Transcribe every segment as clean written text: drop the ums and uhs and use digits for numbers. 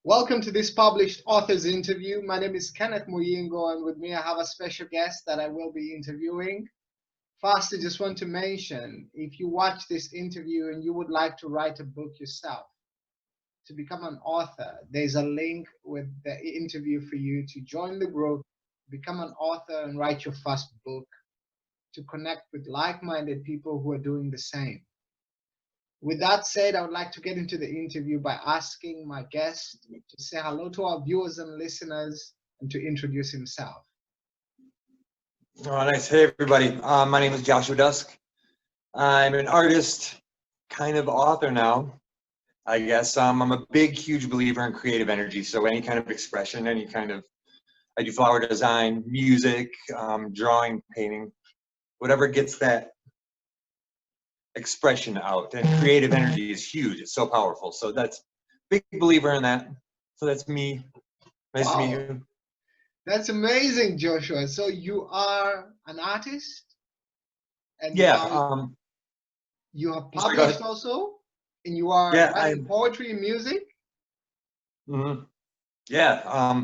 Welcome to this published author's interview. My name is Kenneth Muyingo, and with me I have a special guest that I will be interviewing. First, I just want to mention, if you watch this interview and you would like to write a book yourself, to become an author, there's a link with the interview for you to join the group, become an author and write your first book, to connect with like-minded people who are doing the same. With that said, I would like to get into the interview by asking my guest to say hello to our viewers and listeners and to introduce himself. Oh, nice. Hey, everybody. My name is Joshua Dusk. I'm an artist, kind of author now, I guess. I'm a big, huge believer in creative energy. So any kind of expression, I do flower design, music, drawing, painting, whatever gets that expression out. And creative energy is huge. It's so powerful. So that's big believer in that. So that's me. Nice to meet you. That's amazing, Joshua. So you are an artist? And Yeah. you have published also? And you are writing poetry and music? Mm-hmm. Yeah.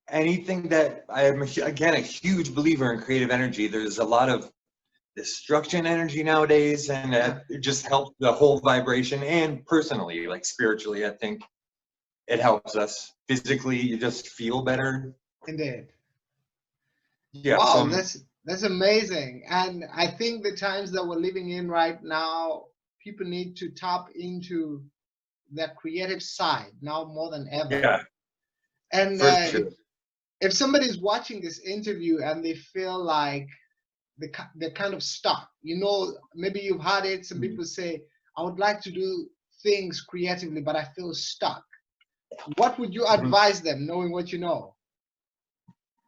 Anything that I'm, again, a huge believer in creative energy. There's a lot of destruction energy nowadays, and it just helps the whole vibration. And personally, like spiritually, I think it helps us. Physically, you just feel better. Indeed. Yeah. Wow, that's amazing. And I think the times that we're living in right now, people need to tap into their creative side now more than ever. Yeah. And if somebody's watching this interview and they feel like they're kind of stuck, maybe you've had it. Some people say, I would like to do things creatively, but I feel stuck. What would you advise them, knowing what you know?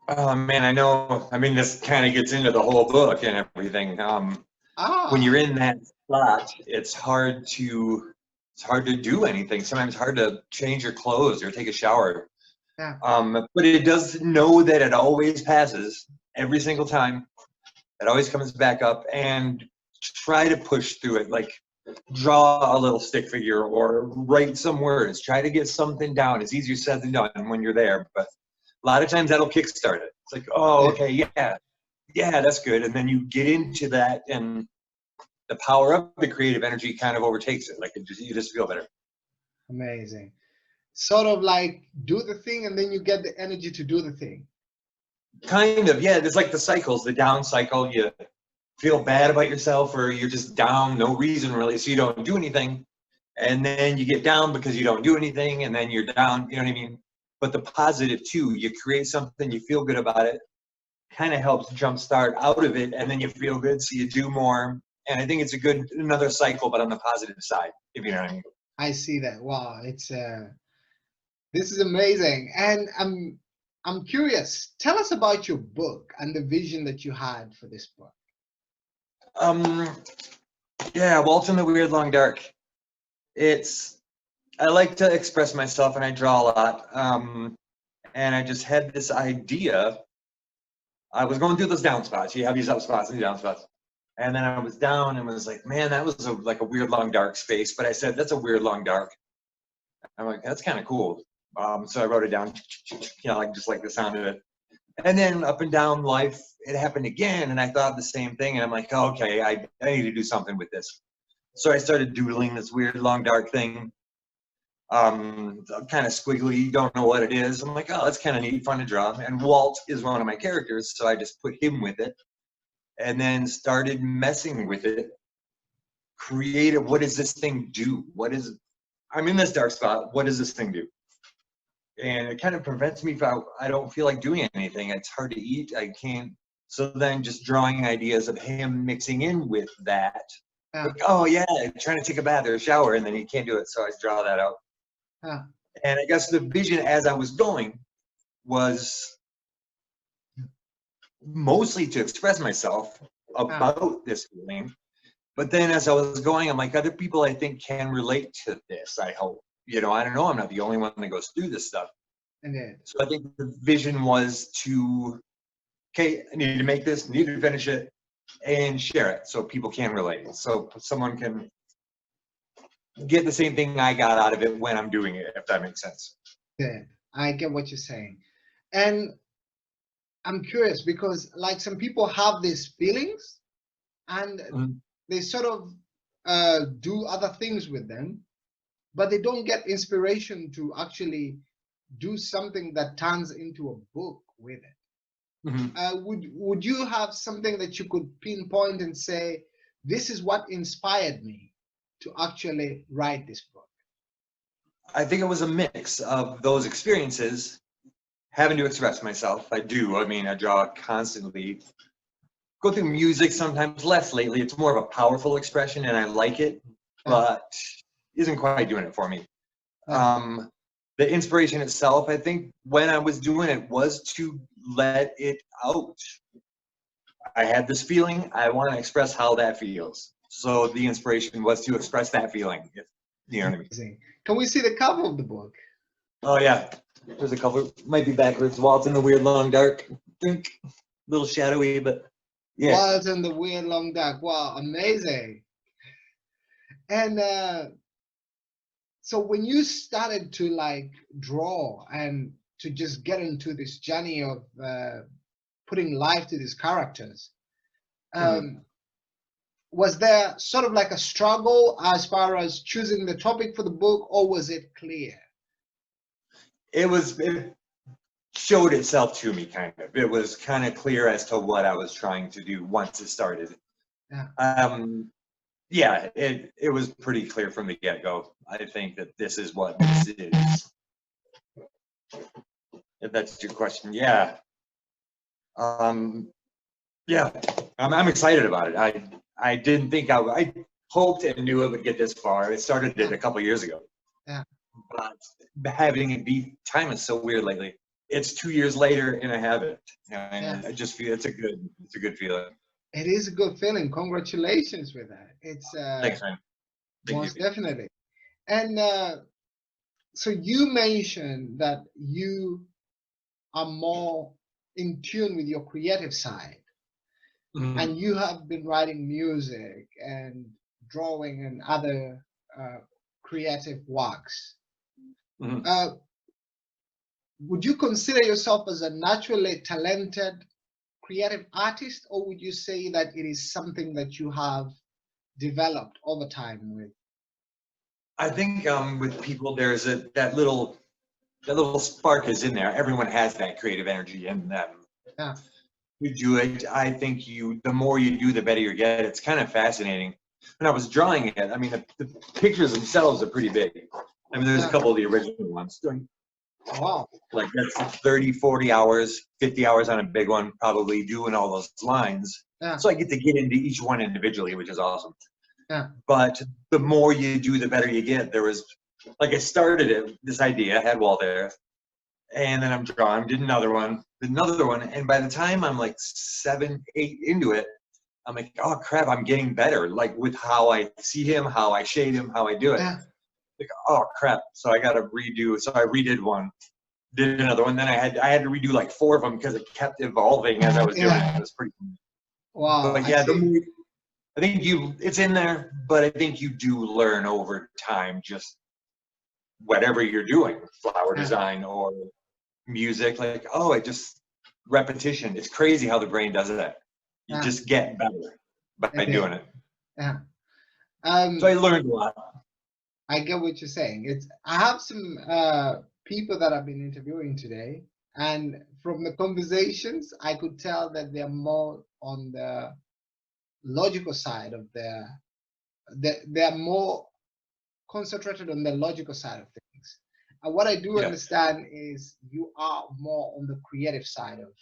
Oh man, I know. I mean, this kind of gets into the whole book and everything. When you're in that spot, it's hard to do anything. Sometimes hard to change your clothes or take a shower. Yeah. But it does know that it always passes every single time. It always comes back up, and try to push through it. Like draw a little stick figure or write some words. Try to get something down. It's easier said than done when you're there, but a lot of times that'll kickstart it. It's like, oh, okay, yeah, that's good. And then you get into that, and the power of the creative energy kind of overtakes it. Like you just feel better. Amazing. Sort of like do the thing, and then you get the energy to do the thing. Kind of, yeah. There's like the cycles, the down cycle. You feel bad about yourself, or you're just down, no reason really, so you don't do anything. And then you get down because you don't do anything, and then you're down, you know what I mean? But the positive too, you create something, you feel good about it, kind of helps jumpstart out of it, and then you feel good, so you do more. And I think it's another cycle, but on the positive side, if you know what I mean. I see that. Wow, this is amazing. And I'm curious. Tell us about your book and the vision that you had for this book. Yeah, Walt and the Weird Long Dark. I like to express myself, and I draw a lot. And I just had this idea. I was going through those down spots. You have these up spots and down spots. And then I was down and was like, man, that was like a weird long dark space. But I said, that's a weird long dark. I'm like, that's kind of cool. So I wrote it down, like just like the sound of it. And then up and down life, it happened again. And I thought the same thing. And I'm like, oh, okay, I need to do something with this. So I started doodling this weird long dark thing. Kind of squiggly, don't know what it is. I'm like, oh, that's kind of neat, fun to draw. And Walt is one of my characters, so I just put him with it. And then started messing with it. Creative, what does this thing do? I'm in this dark spot, what does this thing do? And it kind of prevents me from, I don't feel like doing anything. It's hard to eat, I can't. So then just drawing ideas of him mixing in with that. Yeah. Like, oh yeah, trying to take a bath or a shower, and then he can't do it, so I draw that out. Yeah. And I guess the vision as I was going was mostly to express myself about this feeling. But then as I was going, I'm like, other people I think can relate to this, I hope. I don't know, I'm not the only one that goes through this stuff. So I think the vision was to, okay, I need to make this, need to finish it, and share it so people can relate. So someone can get the same thing I got out of it when I'm doing it, if that makes sense. Yeah, I get what you're saying. And I'm curious because like some people have these feelings and Mhm. they sort of do other things with them, but they don't get inspiration to actually do something that turns into a book with it. Mhm. Would you have something that you could pinpoint and say, this is what inspired me to actually write this book? I think it was a mix of those experiences, having to express myself. I do. I mean, I draw constantly. Go through music sometimes, less lately. It's more of a powerful expression, and I like it, Yeah, but isn't quite doing it for me. yeah, Um, the inspiration itself, I think, when I was doing it, was to let it out. I had this feeling. I want to express how that feels. So the inspiration was to express that feeling. If you know what I mean. amazing. Can we see the cover of the book? Oh yeah, there's a couple. Might be backwards. Walt's in the weird long dark. Think a little shadowy, but yeah. Wild and the Weird Long Dark. Wow, amazing. And so when you started to like draw and to just get into this journey of putting life to these characters, Mhm. um, was there sort of like a struggle as far as choosing the topic for the book, or was it clear? It showed itself to me kind of. It was kind of clear as to what I was trying to do once it started. Yeah, Um, yeah, it was pretty clear from the get-go. I think that this is what this is. If that's your question, yeah. Um, yeah, I'm excited about it. I didn't think I hoped and knew it would get this far. It started it yeah, a couple years ago, yeah, but having it be time is so weird lately. It's 2 years later and I have it, yeah. and I just feel it's a good feeling. It is a good feeling. Congratulations with that. It's Thanks, man. Thank you. most definitely. And so you mentioned that you are more in tune with your creative side, Mhm. and you have been writing music and drawing and other uh, creative works. Mhm. Uh, would you consider yourself as a naturally talented creative artist, or would you say that it is something that you have developed over time with? I think with people, there's that little spark is in there. Everyone has that creative energy in them. Yeah, You do it. I think the more you do, the better you get. It's kind of fascinating. When I was drawing it, I mean, the pictures themselves are pretty big. I mean, there's a yeah. couple of the original ones doing Wow. like that's 30, 40 hours, 50 hours on a big one, probably doing all those lines. Yeah, So I get into each one individually, which is awesome. yeah, But the more you do, the better you get. There was, like, I started it, this idea, I had Walt there, and then I'm drawing, did another one, and by the time I'm like 7, 8 into it, I'm like, oh crap, I'm getting better, like with how I see him, how I shade him, how I do it. yeah, Like, oh crap, so I got to redo. So I redid one, did another one, then I had to redo like 4 of them because it kept evolving as I was doing it. yeah. It was pretty cool. Wow. But I yeah, the see. more I think it's in there, but I think you do learn over time, just whatever you're doing, flower Yeah, design or music, like, oh, it just repetition. It's crazy how the brain does that. You yeah. just get better by It is. doing it. Yeah. So I Um, learned a lot. I get what you're saying. It's I have some people that I've been interviewing today, and from the conversations, I could tell that they're more on the logical side of they're more concentrated on the logical side of things. And what I do Yeah. understand is you are more on the creative side of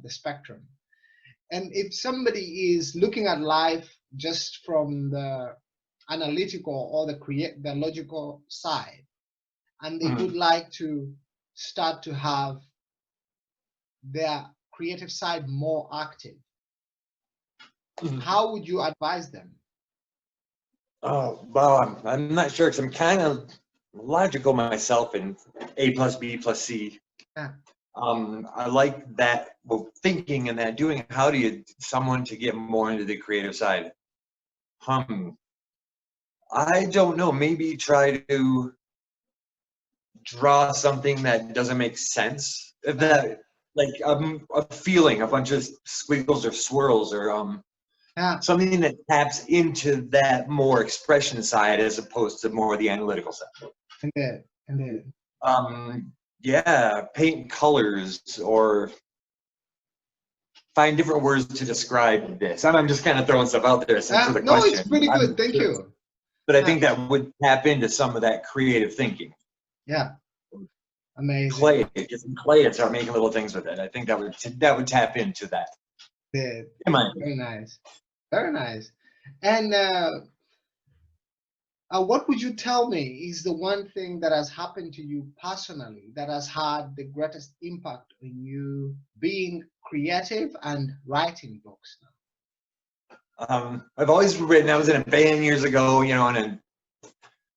the spectrum. And if somebody is looking at life just from the analytical or the logical side, and they would Mhm. like to start to have their creative side more active, Mhm. how would you advise them? Oh, well, I'm not sure because I'm kind of logical myself in A plus B plus C. Yeah, I like that, well, thinking and that doing. How do you someone to get more into the creative side? I don't know. Maybe try to draw something that doesn't make sense. If that, like a feeling, a bunch of squiggles or swirls or Yeah, something that taps into that more expression side as opposed to more the analytical side. indeed, indeed. Yeah, paint colors or find different words to describe this. I'm just kind of throwing stuff out there since of the No, it's question. pretty good. Thank you. But I Yeah, think that would tap into some of that creative thinking. yeah, amazing. Clay, get some clay and start making little things with it. I think that would tap into that. Did In my opinion. very nice, very nice. And what would you tell me is the one thing that has happened to you personally that has had the greatest impact on you being creative and writing books I've always written. I was in a band years ago, you know, and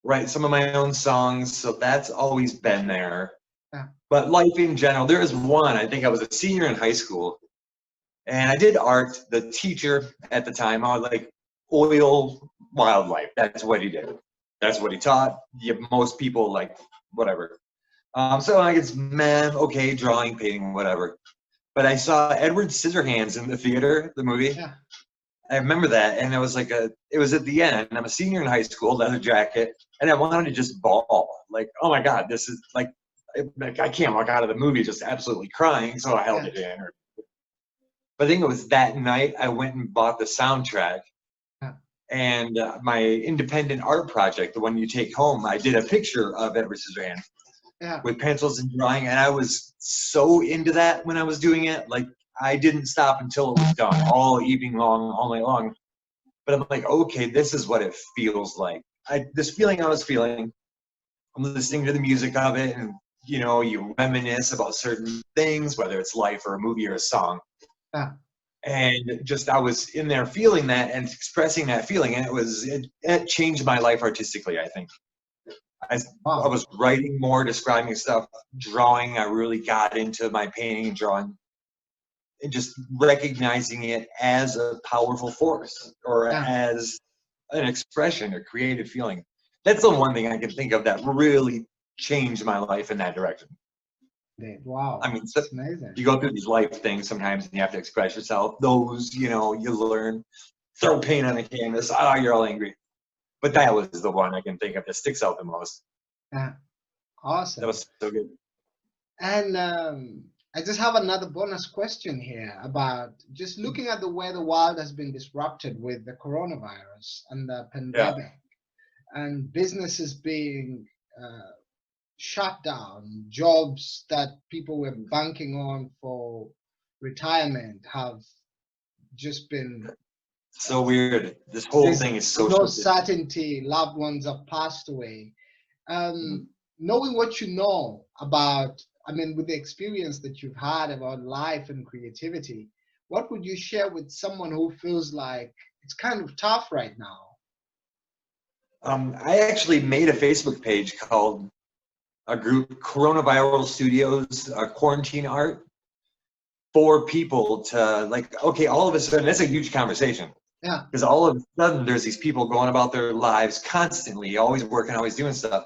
write some of my own songs, so that's always been there. now? But life in general, there is one. I think I was a senior in high school, and I did art. The teacher at the time, I was like oil wildlife. That's what he did. That's what he taught. Most people like whatever. So I guess, man, okay, drawing, painting, whatever. But I saw Edward Scissorhands in the theater, the movie. Yeah, I remember that, and it was like it was at the end, and I'm a senior in high school, leather jacket, and I wanted to just bawl, like, oh my god, this is like I can't walk out of the movie just absolutely crying, so I held yeah, it in. But I think it was that night I went and bought the soundtrack, yeah, and my independent art project, the one you take home, I did a picture of Edward Scissorhands yeah, with pencils and drawing, and I was so into that when I was doing it, like I didn't stop until it was done, all evening long, all night long. But I'm like, okay, this is what it feels like. This feeling I was feeling, I'm listening to the music of it, and you know, you reminisce about certain things, whether it's life or a movie or a song. yeah. And just I was in there feeling that and expressing that feeling, and it changed my life artistically, I think. I Wow. was writing more, describing stuff, drawing. I really got into my painting and drawing, and just recognizing it as a powerful force or Yeah, as an expression, a creative feeling. That's the one thing I can think of that really changed my life in that direction. indeed. Wow. I mean, so It's amazing. you go through these life things sometimes and you have to express yourself. Those, you know, you learn, throw paint on the canvas, oh, you're all angry. But that was the one I can think of that sticks out the most. Yeah, That awesome. was so good. And I just have another bonus question here about just looking at the way the world has been disrupted with the coronavirus and the Yeah. pandemic and businesses being shut down, jobs that people were banking on for retirement have just been, So weird. This whole there's thing is so no shifted. certainty, loved ones have passed away. Knowing what you know about, I mean, with the experience that you've had about life and creativity, what would you share with someone who feels like it's kind of tough right now? I actually made a Facebook page called a group, Coronavirus Studios, Quarantine Art, for people to like, okay, all of a sudden, that's a huge conversation. Yeah, Because all of a sudden, there's these people going about their lives constantly, always working, always doing stuff.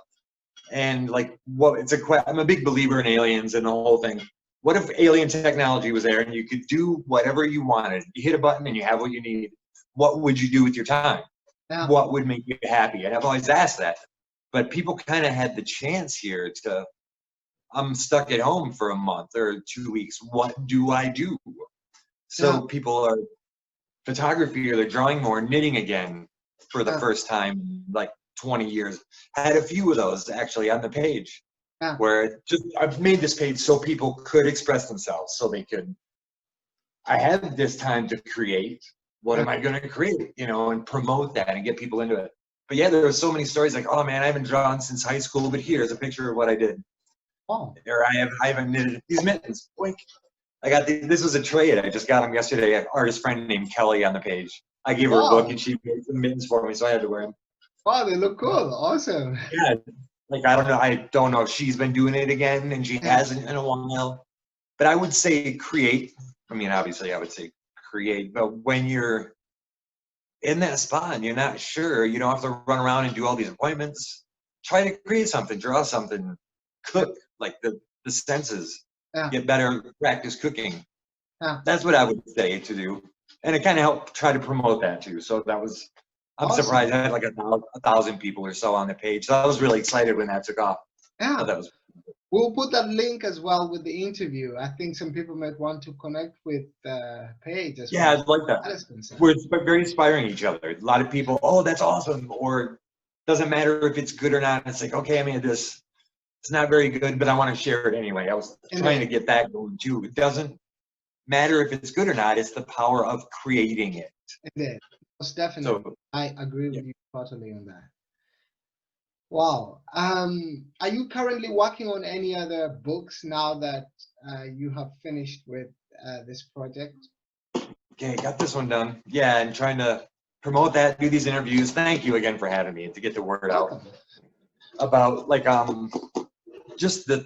And like, what I'm a big believer in aliens and the whole thing. What if alien technology was there and you could do whatever you wanted? You hit a button and you have what you need. What would you do with your time? yeah, What would make you happy? And I've always asked that. But people kind of had the chance here to, I'm stuck at home for a month or 2 weeks. What do I do? yeah, So people are photography or they're drawing more, knitting again for the yeah, first time in like 20 years. I had a few of those actually on the page yeah, where just I've made this page so people could express themselves, so they could. I have this time to create. What yeah. am I going to create? You know, and promote that and get people into it. But yeah, there were so many stories like, oh man, I haven't drawn since high school, but here's a picture of what I did. Oh, Or I haven't knitted these mittens. Boink. I got this was a trade. I just got them yesterday. An artist friend named Kelly on the page. I gave her a book and wow, she made some mittens for me, so I had to wear them. wow, they look cool. Awesome. Yeah, like I don't know if she's been doing it again, and she Yeah, hasn't in a while. But I would say create. I mean, obviously, I would say create. But when you're in that spot and you're not sure, you don't have to run around and do all these appointments. Try to create something, draw something, cook, like the senses, Yeah. get better, practice cooking. Yeah. That's what I would say to do. And it kind of helped try to promote that too. So that was, I'm Awesome. surprised I had like 1,000 people or so on the page. So I was really excited when that took off. Yeah. So that was. We'll put that link as well with the interview. I think some people might want to connect with the page as Yeah, well. I'd like that. We're very inspiring each other. A lot of people, oh, that's awesome. Or doesn't matter if it's good or not. It's like, okay, I made this. It's not very good, but I want to share it anyway. I was trying to get that going too. It doesn't matter if it's good or not. It's the power of creating it. Indeed. Most definitely. So, I agree with you totally on that. Wow. Are you currently working on any other books now that you have finished with this project? Okay, got this one done. Yeah, and trying to promote that, do these interviews. Thank you again for having me to get the word out about like just the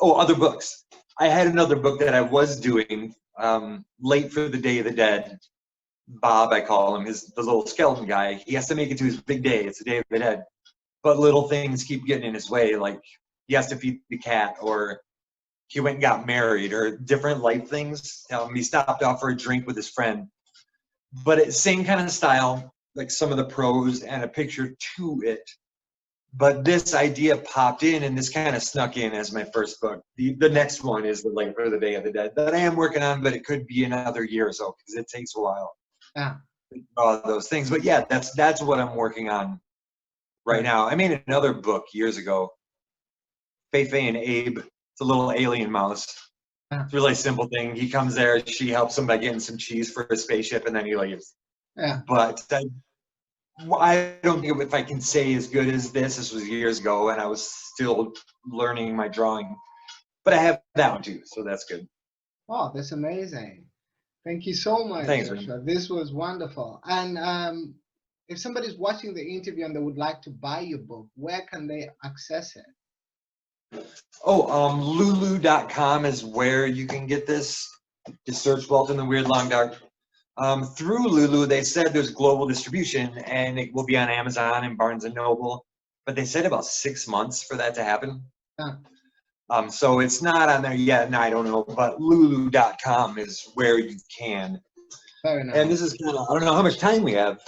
other books. I had another book that I was doing late for the Day of the Dead. Bob, I call him, the little skeleton guy. He has to make it to his big day. It's the Day of the Dead. But little things keep getting in his way, like he has to feed the cat, or he went and got married, or different life things. He stopped off for a drink with his friend. But it's same kind of style, like some of the prose and a picture to it. But this idea popped in, and this kind of snuck in as my first book. The next one is the Light for the Day of the Dead that I am working on, but it could be another year or so because it takes a while. Yeah. All those things, but yeah, that's what I'm working on right now. I made another book years ago, Fei Fei and Abe. It's a little alien mouse. It's a really simple thing. He comes there, she helps him by getting some cheese for a spaceship, and then he leaves. Yeah. But I don't think if I can say as good as this. This was years ago, and I was still learning my drawing. But I have that one too, so that's good. Oh, that's amazing. Thank you so much, Thanks, Joshua. man. This was wonderful. And if somebody's watching the interview and they would like to buy your book, where can they access it? Oh, Lulu.com is where you can get this. Just search Walt in the Weird Long Dark. Through Lulu, they said there's global distribution, and it will be on Amazon and Barnes & Noble. But they said about 6 months for that to happen. Yeah. So it's not on there yet, and I don't know. But Lulu.com is where you can. Very nice. And this is kind of, I don't know how much time we have,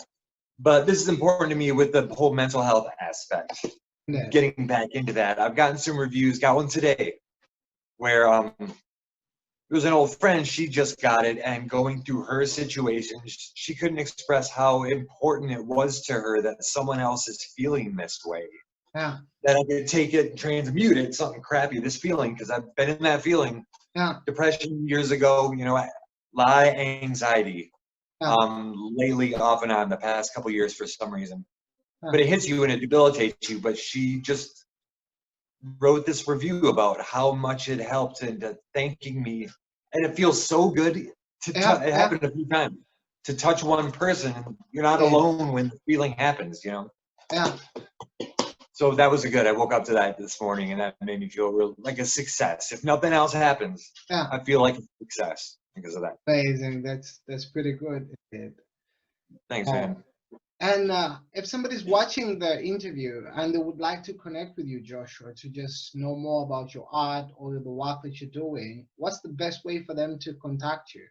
but this is important to me with the whole mental health aspect. Yeah. Getting back into that. I've gotten some reviews, got one today, where it was an old friend, she just got it, and going through her situation, she couldn't express how important it was to her that someone else is feeling this way. Yeah. That I could take it and transmute it, something crappy, this feeling, because I've been in that feeling. Yeah. Depression years ago, a lot of anxiety. Yeah. Lately, off and on, the past couple years for some reason. Yeah. But it hits you and it debilitates you. But she just wrote this review about how much it helped and thanking me. And it feels so good to it happened a few times. To touch one person, you're not alone when the feeling happens, Yeah. So that was good. I woke up to that this morning, and that made me feel real like a success. If nothing else happens, I feel like a success because of that. Amazing. That's pretty good. Thanks, man. And if somebody's watching the interview and they would like to connect with you, Joshua, to just know more about your art or the work that you're doing, what's the best way for them to contact you?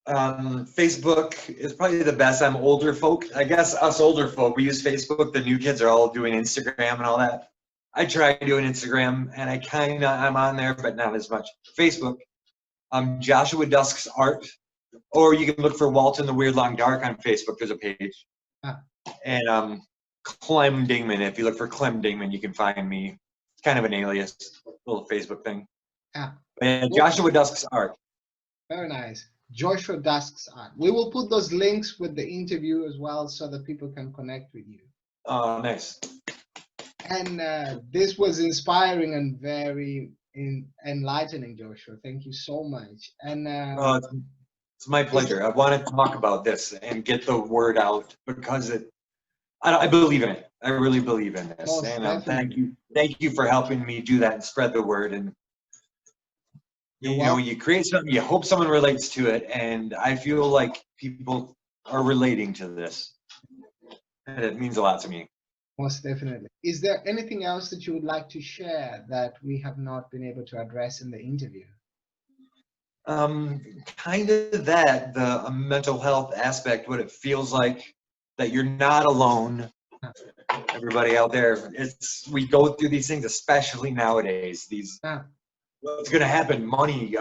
Facebook is probably the best. I'm older folk. I guess us older folk, we use Facebook. The new kids are all doing Instagram and all that. I try doing Instagram, and I'm on there, but not as much. Facebook, Joshua Dusk's art, or you can look for Walt in the Weird Long Dark on Facebook. There's a page. And Clem Dingman. If you look for Clem Dingman, you can find me. It's kind of an alias, little Facebook thing. And Joshua Dusk's art. Very nice. Joshua Dusk's art. We will put those links with the interview as well so that people can connect with you. Oh, nice. And this was inspiring and very enlightening, Joshua. Thank you so much. And it's my pleasure. I want to talk about this and get the word out because I believe in it. I really believe in this. Most And thank you for helping me do that and spread the word. And you create something, you hope someone relates to it, and I feel like people are relating to this. And it means a lot to me. Most definitely. Is there anything else that you would like to share that we have not been able to address in the interview? Kind of that, the mental health aspect, what it feels like that you're not alone. Everybody out there, we go through these things, especially nowadays. What's going to happen? Money.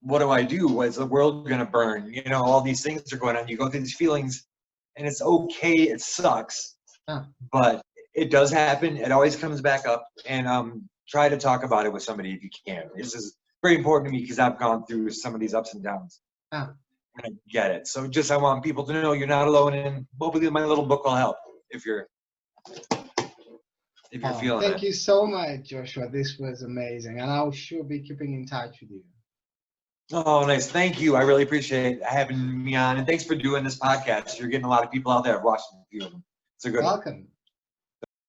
What do I do? Is the world going to burn? All these things are going on. You go through these feelings, and it's okay. It sucks, but it does happen. It always comes back up, and try to talk about it with somebody if you can. This is very important to me because I've gone through some of these ups and downs. And I get it. So I want people to know you're not alone, and hopefully my little book will help if you're feeling Thank it. you so much, Joshua. This was amazing, and I'll sure be keeping in touch with you. Oh, nice. Thank you. I really appreciate having me on, and thanks for doing this podcast. You're getting a lot of people out there. I've watched a few of them. It's a good one. Welcome.